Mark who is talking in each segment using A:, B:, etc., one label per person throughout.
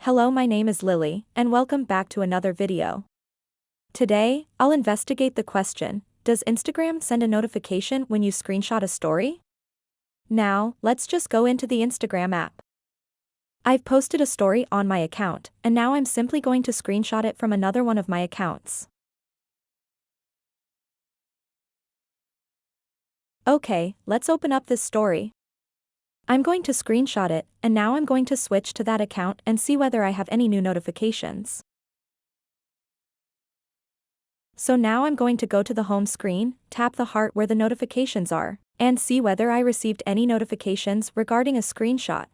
A: Hello, my name is Lily, and welcome back to another video. Today, I'll investigate the question, does Instagram send a notification when you screenshot a story? Now, let's just go into the Instagram app. I've posted a story on my account, and now I'm simply going to screenshot it from another one of my accounts. Okay, let's open up this story. I'm going to screenshot it, and now I'm going to switch to that account and see whether I have any new notifications. So now I'm going to go to the home screen, tap the heart where the notifications are, and see whether I received any notifications regarding a screenshot.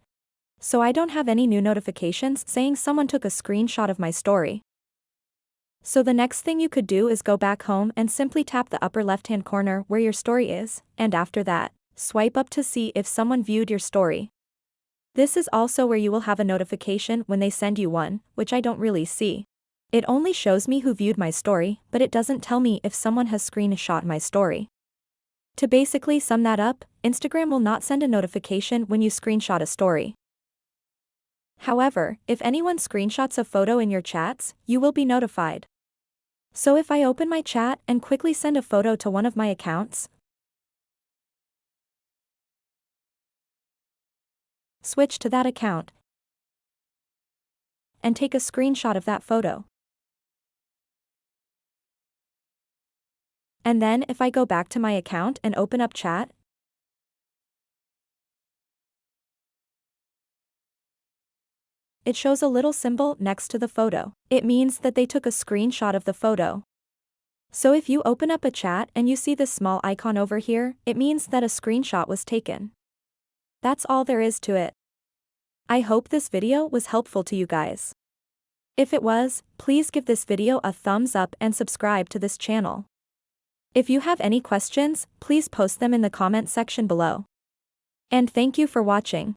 A: So I don't have any new notifications saying someone took a screenshot of my story. So the next thing you could do is go back home and simply tap the upper left-hand corner where your story is, and after that, swipe up to see if someone viewed your story. This is also where you will have a notification when they send you one, which I don't really see. It only shows me who viewed my story, but it doesn't tell me if someone has screenshot my story. To basically sum that up, Instagram will not send a notification when you screenshot a story. However, if anyone screenshots a photo in your chats, you will be notified. So if I open my chat and quickly send a photo to one of my accounts, switch to that account, and take a screenshot of that photo. And then if I go back to my account and open up chat, it shows a little symbol next to the photo. It means that they took a screenshot of the photo. So if you open up a chat and you see this small icon over here, it means that a screenshot was taken. That's all there is to it. I hope this video was helpful to you guys. If it was, please give this video a thumbs up and subscribe to this channel. If you have any questions, please post them in the comment section below. And thank you for watching.